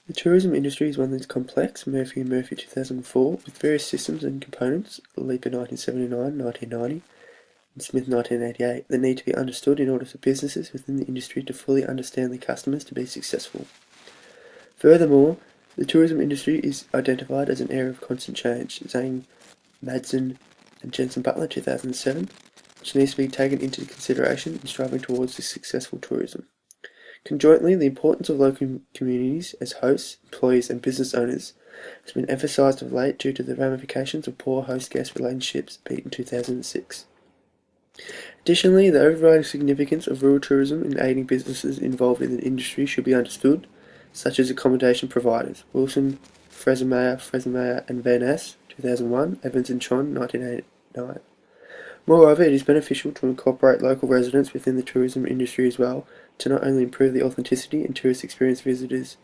The tourism industry is one that is complex, Murphy and Murphy 2004, with various systems and components, Leaper 1979, 1990, and Smith 1988, that need to be understood in order for businesses within the industry to fully understand their customers to be successful. Furthermore, the tourism industry is identified as an area of constant change, Zane, Madsen, and Jensen Butler 2007, which needs to be taken into consideration in striving towards successful tourism. Conjointly, the importance of local communities as hosts, employees, and business owners has been emphasised of late due to the ramifications of poor host-guest relationships beat in 2006. Additionally, the overriding significance of rural tourism in aiding businesses involved in the industry should be understood, such as accommodation providers. Wilson, Fresemeyer and Van Ness, 2001, Evans and Chon, 1989. Moreover, it is beneficial to incorporate local residents within the tourism industry as well, to not only improve the authenticity and tourist experience visitors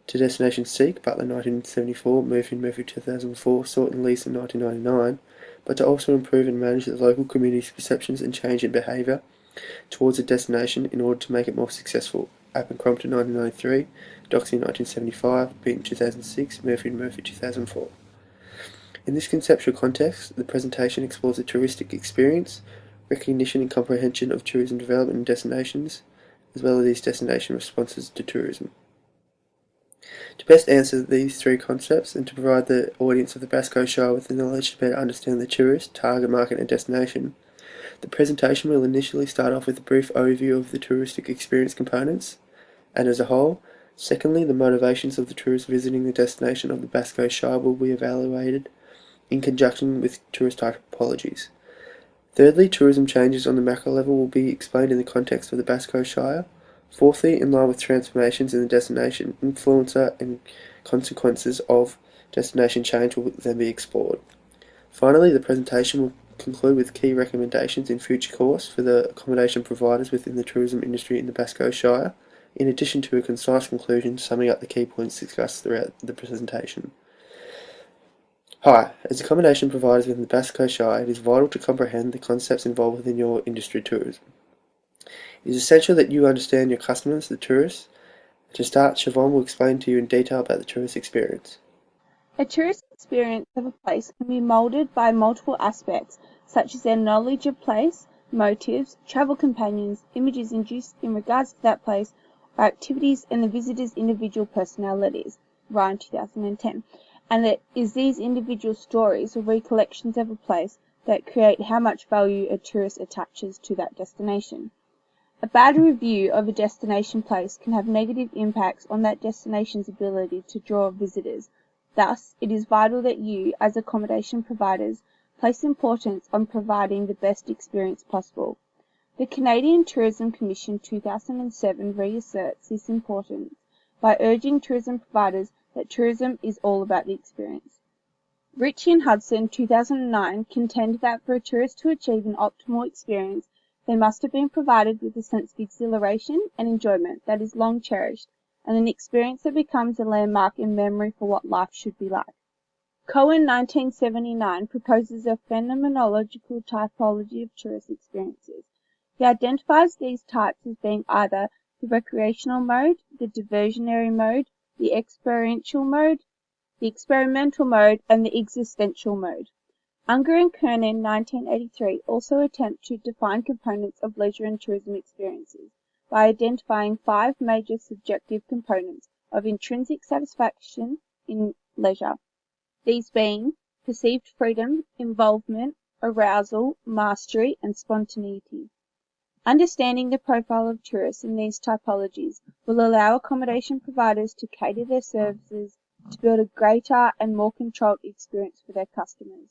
to destinations seek, Butler 1974, Murphy and Murphy 2004, Sort and Leeson 1999, but to also improve and manage the local community's perceptions and change in behaviour towards a destination in order to make it more successful. Appen-Crompton 1993, Doxey 1975, Beaton 2006, Murphy and Murphy 2004. In this conceptual context, the presentation explores the touristic experience, recognition and comprehension of tourism development and destinations, as well as these destination responses to tourism. To best answer these three concepts and to provide the audience of the Bass Coast Shire with the knowledge to better understand the tourist, target market and destination, the presentation will initially start off with a brief overview of the touristic experience components, and as a whole. Secondly, the motivations of the tourist visiting the destination of the Bass Coast Shire will be evaluated in conjunction with tourist typologies. Thirdly, tourism changes on the macro level will be explained in the context of the Bass Coast Shire. Fourthly, in line with transformations in the destination, influencer and consequences of destination change will then be explored. Finally, the presentation will conclude with key recommendations in future course for the accommodation providers within the tourism industry in the Bass Coast Shire, in addition to a concise conclusion summing up the key points discussed throughout the presentation. Hi, as accommodation providers within the Bass Coast Shire, it is vital to comprehend the concepts involved within your industry tourism. It is essential that you understand your customers, the tourists. To start, Siobhan will explain to you in detail about the tourist experience. A tourist experience of a place can be moulded by multiple aspects, such as their knowledge of place, motives, travel companions, images induced in regards to that place, or activities and the visitor's individual personalities. Ryan 2010. And it is these individual stories or recollections of a place that create how much value a tourist attaches to that destination. A bad review of a destination place can have negative impacts on that destination's ability to draw visitors. Thus, it is vital that you, as accommodation providers, place importance on providing the best experience possible. The Canadian Tourism Commission 2007 reasserts this importance by urging tourism providers that tourism is all about the experience. Ritchie and Hudson 2009 contend that for a tourist to achieve an optimal experience, they must have been provided with a sense of exhilaration and enjoyment that is long cherished, and an experience that becomes a landmark in memory for what life should be like. Cohen 1979 proposes a phenomenological typology of tourist experiences. He identifies these types as being either the recreational mode, the diversionary mode, the experiential mode, the experimental mode, and the existential mode. Unger and Kernan 1983 also attempt to define components of leisure and tourism experiences by identifying 5 major subjective components of intrinsic satisfaction in leisure, these being perceived freedom, involvement, arousal, mastery, and spontaneity. Understanding the profile of tourists in these typologies will allow accommodation providers to cater their services to build a greater and more controlled experience for their customers.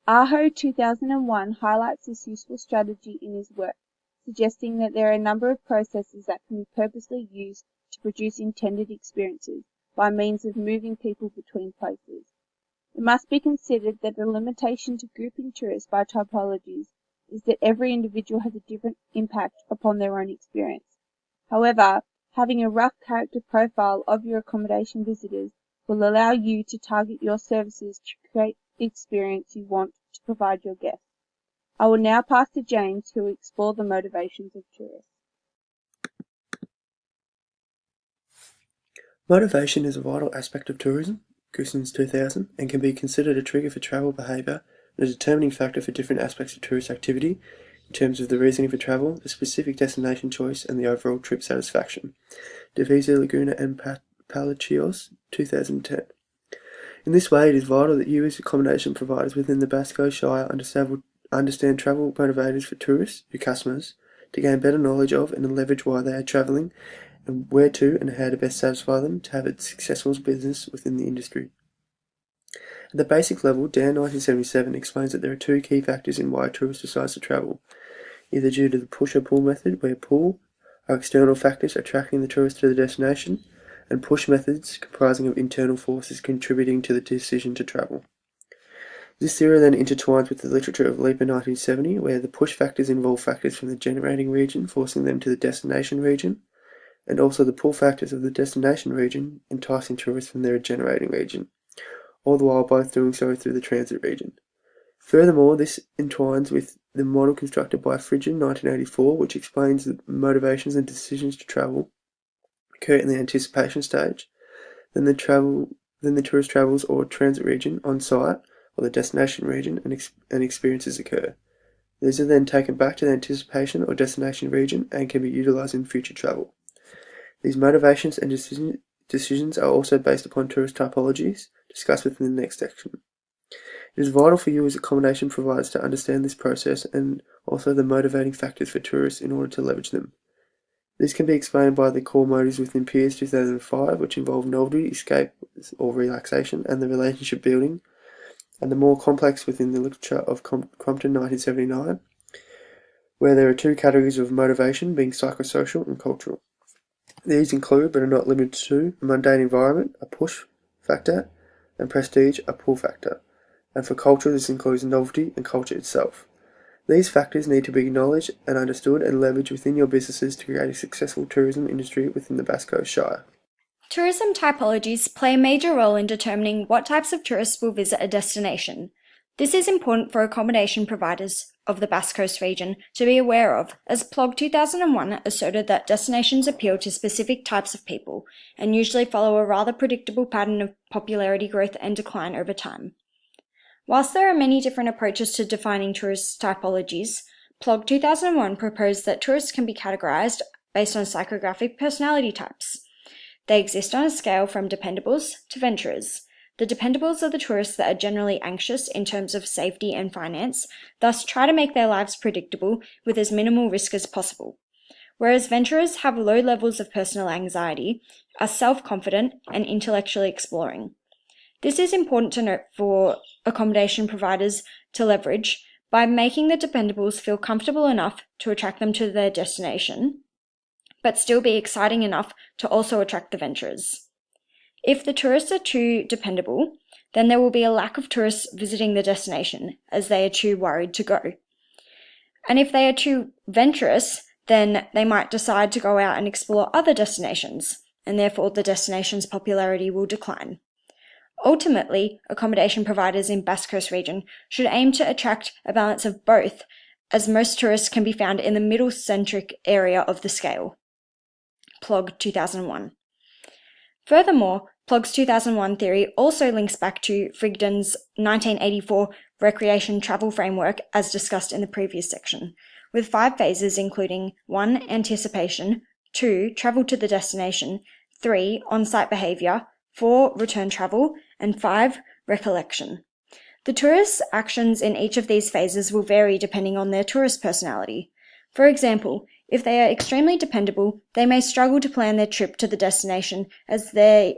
Aho 2001 highlights this useful strategy in his work, suggesting that there are a number of processes that can be purposely used to produce intended experiences by means of moving people between places. It must be considered that the limitation to grouping tourists by typologies is that every individual has a different impact upon their own experience. However, having a rough character profile of your accommodation visitors will allow you to target your services to create the experience you want to provide your guests. I will now pass to James, who will explore the motivations of tourists. Motivation is a vital aspect of tourism, Goossens 2000, and can be considered a trigger for travel behaviour and a determining factor for different aspects of tourist activity in terms of the reasoning for travel, the specific destination choice, and the overall trip satisfaction. Divisa, Laguna and Palacios, 2010. In this way, it is vital that you as accommodation providers within the Basque Coast Shire understand travel motivators for tourists, your customers, to gain better knowledge of and leverage why they are travelling and where to and how to best satisfy them to have a successful business within the industry. At the basic level, Dan 1977 explains that there are two key factors in why a tourist decides to travel, either due to the push or pull method, where pull are external factors attracting the tourist to the destination, and push methods comprising of internal forces contributing to the decision to travel. This theory then intertwines with the literature of Leeper 1970, where the push factors involve factors from the generating region forcing them to the destination region, and also the pull factors of the destination region enticing tourists from their generating region, all the while both doing so through the transit region. Furthermore, this entwines with the model constructed by Fridgen 1984, which explains that motivations and decisions to travel occur in the anticipation stage, then the tourist travels or transit region on site, or the destination region, and experiences occur. These are then taken back to the anticipation or destination region and can be utilised in future travel. These motivations and decisions are also based upon tourist typologies, discussed within the next section. It is vital for you as accommodation providers to understand this process and also the motivating factors for tourists in order to leverage them. This can be explained by the core motives within Pearce 2005, which involve novelty, escape or relaxation, and the relationship building, and the more complex within the literature of Crompton 1979, where there are two categories of motivation, being psychosocial and cultural. These include, but are not limited to, a mundane environment, a push factor, and prestige, a pull factor. And for culture, this includes novelty and culture itself. These factors need to be acknowledged and understood and leveraged within your businesses to create a successful tourism industry within the Basque Coast Shire. Tourism typologies play a major role in determining what types of tourists will visit a destination. This is important for accommodation providers of the Basque Coast region to be aware of, as PLOG 2001 asserted that destinations appeal to specific types of people and usually follow a rather predictable pattern of popularity growth and decline over time. Whilst there are many different approaches to defining tourist typologies, PLOG 2001 proposed that tourists can be categorized based on psychographic personality types. They exist on a scale from dependables to venturers. The dependables are the tourists that are generally anxious in terms of safety and finance, thus try to make their lives predictable with as minimal risk as possible. Whereas venturers have low levels of personal anxiety, are self-confident and intellectually exploring. This is important to note for accommodation providers to leverage by making the dependables feel comfortable enough to attract them to their destination, but still be exciting enough to also attract the venturers. If the tourists are too dependable, then there will be a lack of tourists visiting the destination as they are too worried to go. And if they are too venturous, then they might decide to go out and explore other destinations, and therefore the destination's popularity will decline. Ultimately, accommodation providers in Basque Coast region should aim to attract a balance of both, as most tourists can be found in the middle-centric area of the scale. PLOG 2001. Furthermore, PLOG's 2001 theory also links back to Frigden's 1984 recreation travel framework as discussed in the previous section, with 5 phases including 1. Anticipation, 2. Travel to the destination, 3. On-site behaviour, 4. Return travel, and 5. Recollection. The tourist's actions in each of these phases will vary depending on their tourist personality. For example, if they are extremely dependable, they may struggle to plan their trip to the destination as their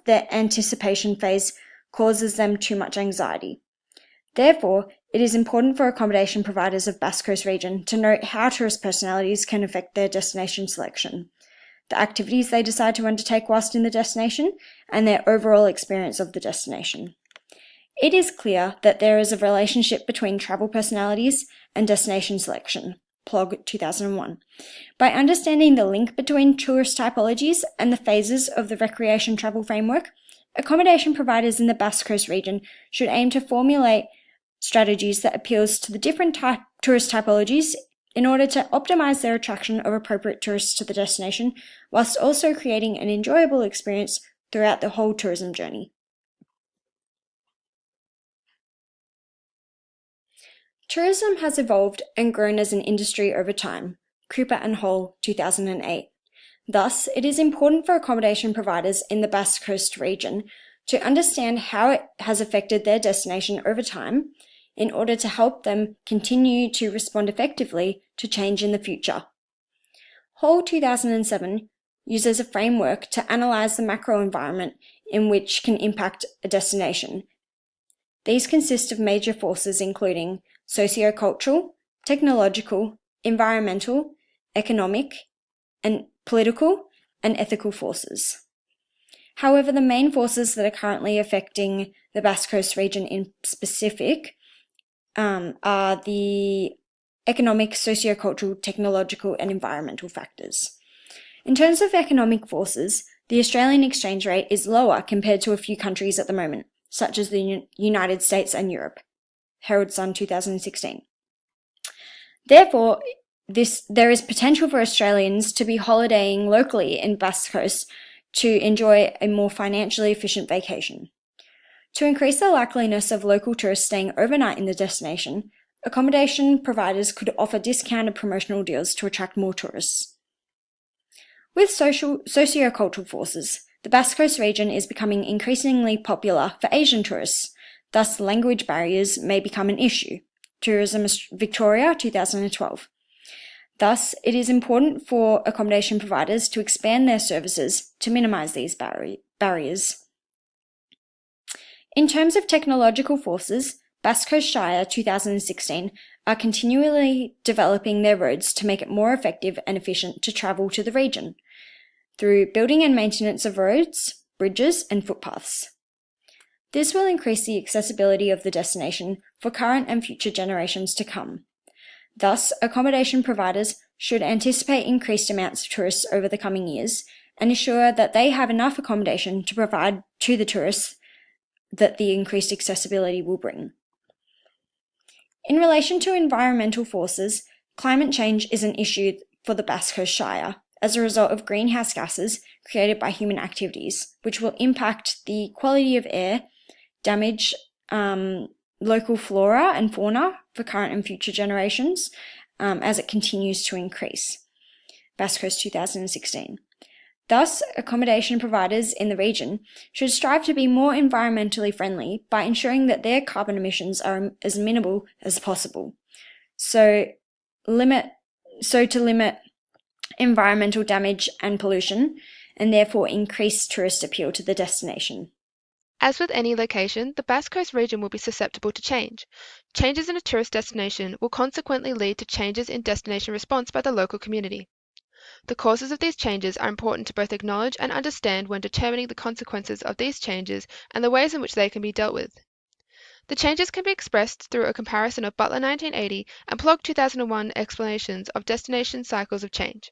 anticipation phase causes them too much anxiety. Therefore, it is important for accommodation providers of Basque Coast region to note how tourist personalities can affect their destination selection, the activities they decide to undertake whilst in the destination, and their overall experience of the destination. It is clear that there is a relationship between travel personalities and destination selection. PLOG 2001. By understanding the link between tourist typologies and the phases of the recreation travel framework, accommodation providers in the Basque Coast region should aim to formulate strategies that appeals to the different tourist typologies in order to optimize their attraction of appropriate tourists to the destination, whilst also creating an enjoyable experience throughout the whole tourism journey. Tourism has evolved and grown as an industry over time. Cooper and Hall, 2008. Thus, it is important for accommodation providers in the Basque Coast region to understand how it has affected their destination over time in order to help them continue to respond effectively to change in the future. Hall 2007 uses a framework to analyse the macro environment in which can impact a destination. These consist of major forces including sociocultural, technological, environmental, economic, and political and ethical forces. However, the main forces that are currently affecting the Basque Coast region in specific are the economic, sociocultural, technological, and environmental factors. In terms of economic forces, the Australian exchange rate is lower compared to a few countries at the moment, such as the United States and Europe. Herald Sun 2016. Therefore, there is potential for Australians to be holidaying locally in Basque Coast to enjoy a more financially efficient vacation. To increase the likeliness of local tourists staying overnight in the destination, accommodation providers could offer discounted promotional deals to attract more tourists. With sociocultural forces, the Basque Coast region is becoming increasingly popular for Asian tourists, thus language barriers may become an issue. Tourism Victoria 2012. Thus, it is important for accommodation providers to expand their services to minimise these barriers. In terms of technological forces, Basque Coast Shire 2016 are continually developing their roads to make it more effective and efficient to travel to the region, through building and maintenance of roads, bridges, and footpaths. This will increase the accessibility of the destination for current and future generations to come. Thus, accommodation providers should anticipate increased amounts of tourists over the coming years and ensure that they have enough accommodation to provide to the tourists that the increased accessibility will bring. In relation to environmental forces, climate change is an issue for the Basque Coast Shire as a result of greenhouse gases created by human activities, which will impact the quality of air, damage local flora and fauna for current and future generations as it continues to increase. Basque Coast 2016. Thus, accommodation providers in the region should strive to be more environmentally friendly by ensuring that their carbon emissions are as minimal as possible. So to limit environmental damage and pollution, and therefore increase tourist appeal to the destination. As with any location, the Basque Coast region will be susceptible to change. Changes in a tourist destination will consequently lead to changes in destination response by the local community. The causes of these changes are important to both acknowledge and understand when determining the consequences of these changes and the ways in which they can be dealt with. The changes can be expressed through a comparison of Butler 1980 and Plog 2001 explanations of destination cycles of change.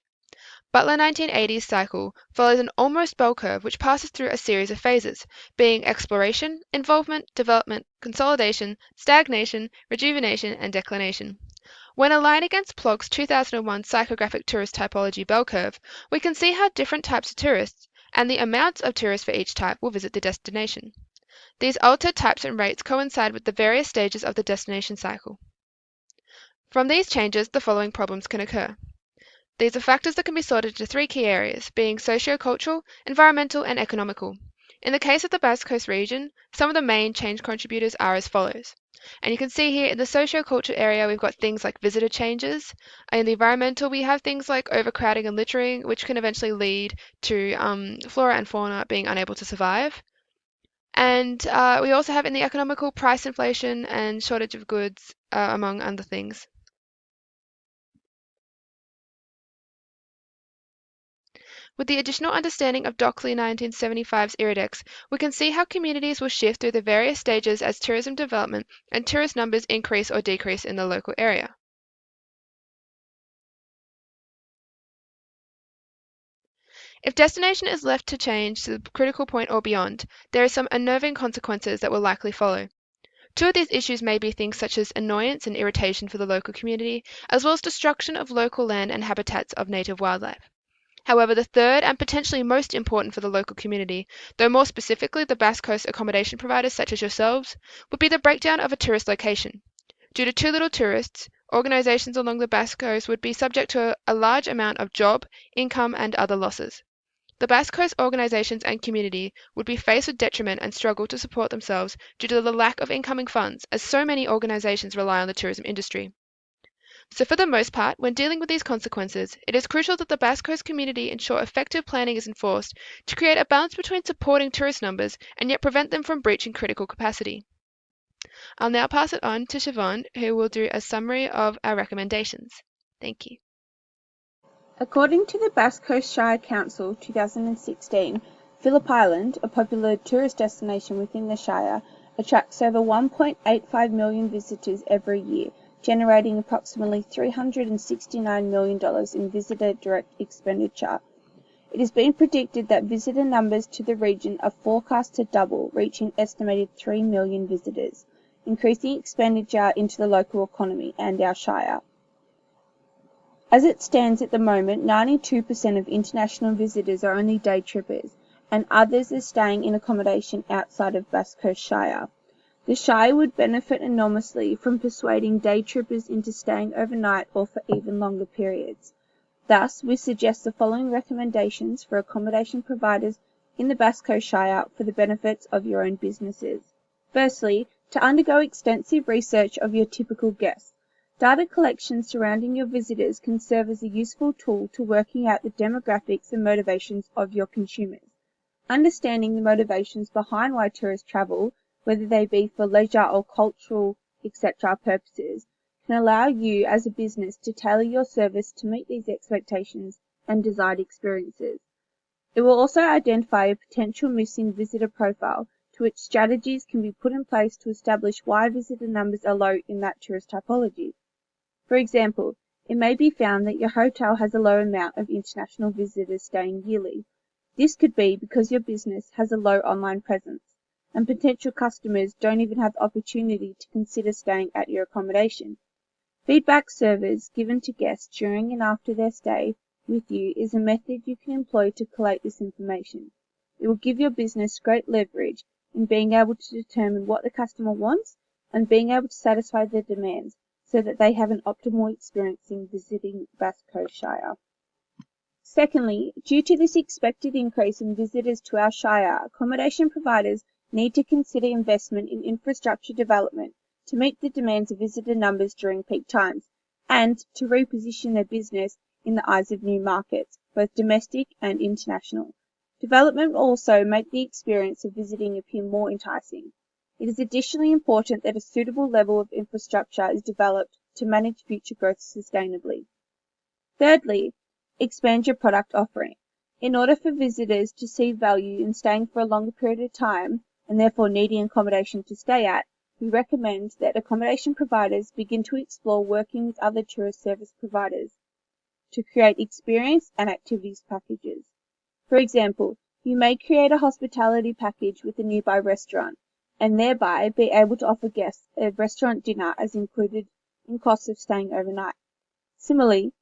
Butler 1980's cycle follows an almost bell curve which passes through a series of phases, being exploration, involvement, development, consolidation, stagnation, rejuvenation, and declination. When aligned against Plog's 2001 psychographic tourist typology bell curve, we can see how different types of tourists and the amounts of tourists for each type will visit the destination. These altered types and rates coincide with the various stages of the destination cycle. From these changes, the following problems can occur. These are factors that can be sorted into three key areas, being socio-cultural, environmental, and economical. In the case of the Basque Coast region, some of the main change contributors are as follows. And you can see here in the socio-cultural area, we've got things like visitor changes. In the environmental, we have things like overcrowding and littering, which can eventually lead to flora and fauna being unable to survive. And we also have in the economical price inflation and shortage of goods, among other things. With the additional understanding of Dockley 1975's Iridex, we can see how communities will shift through the various stages as tourism development and tourist numbers increase or decrease in the local area. If destination is left to change to the critical point or beyond, there are some unnerving consequences that will likely follow. Two of these issues may be things such as annoyance and irritation for the local community, as well as destruction of local land and habitats of native wildlife. However, the third and potentially most important for the local community, though more specifically the Basque Coast accommodation providers such as yourselves, would be the breakdown of a tourist location. Due to too little tourists, organisations along the Basque Coast would be subject to a large amount of job, income and other losses. The Basque Coast organisations and community would be faced with detriment and struggle to support themselves due to the lack of incoming funds, as so many organisations rely on the tourism industry. So for the most part, when dealing with these consequences, it is crucial that the Basque Coast community ensure effective planning is enforced to create a balance between supporting tourist numbers and yet prevent them from breaching critical capacity. I'll now pass it on to Siobhan, who will do a summary of our recommendations. Thank you. According to the Basque Coast Shire Council 2016, Phillip Island, a popular tourist destination within the Shire, attracts over 1.85 million visitors every year, generating approximately $369 million in visitor direct expenditure. It has been predicted that visitor numbers to the region are forecast to double, reaching an estimated 3 million visitors, increasing expenditure into the local economy and our Shire. As it stands at the moment, 92% of international visitors are only day trippers, and others are staying in accommodation outside of Basque Coast Shire. The Shire would benefit enormously from persuading day trippers into staying overnight or for even longer periods. Thus, we suggest the following recommendations for accommodation providers in the Basque Coast Shire for the benefits of your own businesses. Firstly, to undergo extensive research of your typical guests. Data collection surrounding your visitors can serve as a useful tool to working out the demographics and motivations of your consumers. Understanding the motivations behind why tourists travel, whether they be for leisure or cultural, etc. purposes, can allow you as a business to tailor your service to meet these expectations and desired experiences. It will also identify a potential missing visitor profile, to which strategies can be put in place to establish why visitor numbers are low in that tourist typology. For example, it may be found that your hotel has a low amount of international visitors staying yearly. This could be because your business has a low online presence, and potential customers don't even have the opportunity to consider staying at your accommodation. Feedback surveys given to guests during and after their stay with you is a method you can employ to collate this information. It will give your business great leverage in being able to determine what the customer wants and being able to satisfy their demands, so that they have an optimal experience in visiting Basque Coast Shire. Secondly, due to this expected increase in visitors to our Shire, accommodation providers need to consider investment in infrastructure development to meet the demands of visitor numbers during peak times, and to reposition their business in the eyes of new markets, both domestic and international. Development will also make the experience of visiting appear more enticing. It is additionally important that a suitable level of infrastructure is developed to manage future growth sustainably. Thirdly, expand your product offering. In order for visitors to see value in staying for a longer period of time, and therefore needing accommodation to stay at, we recommend that accommodation providers begin to explore working with other tourist service providers to create experience and activities packages. For example, you may create a hospitality package with a nearby restaurant, and thereby be able to offer guests a restaurant dinner as included in costs of staying overnight. Similarly,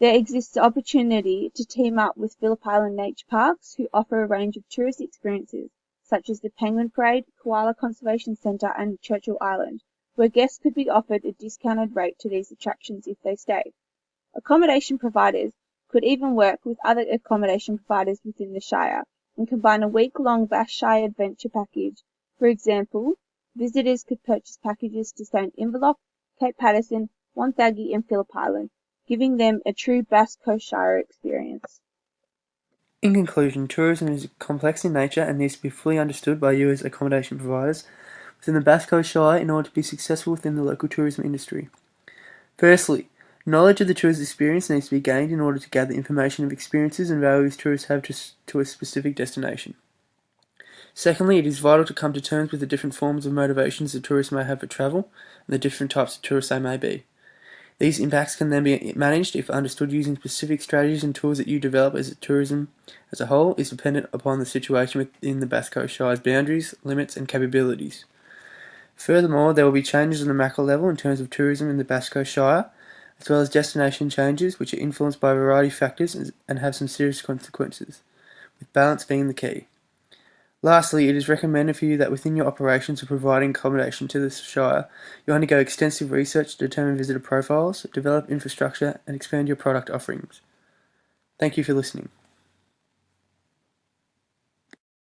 there exists the opportunity to team up with Phillip Island Nature Parks, who offer a range of tourist experiences, such as the Penguin Parade, Koala Conservation Centre and Churchill Island, where guests could be offered a discounted rate to these attractions if they stay. Accommodation providers could even work with other accommodation providers within the Shire and combine a week-long Bass Shire adventure package. For example, visitors could purchase packages to stay in Inverloch, Cape Patterson, Wonthaggi and Phillip Island, giving them a true Basque Coast Shire experience. In conclusion, tourism is complex in nature and needs to be fully understood by you as accommodation providers within the Basque Coast Shire in order to be successful within the local tourism industry. Firstly, knowledge of the tourist experience needs to be gained in order to gather information of experiences and values tourists have to a specific destination. Secondly, it is vital to come to terms with the different forms of motivations that tourists may have for travel and the different types of tourists they may be. These impacts can then be managed if understood using specific strategies and tools that you develop as tourism as a whole is dependent upon the situation within the Basque Coast Shire's boundaries, limits and capabilities. Furthermore, there will be changes on the macro level in terms of tourism in the Bass Coast Shire, as well as destination changes which are influenced by a variety of factors and have some serious consequences, with balance being the key. Lastly, it is recommended for you that within your operations of providing accommodation to the Shire, you undergo extensive research to determine visitor profiles, develop infrastructure, and expand your product offerings. Thank you for listening.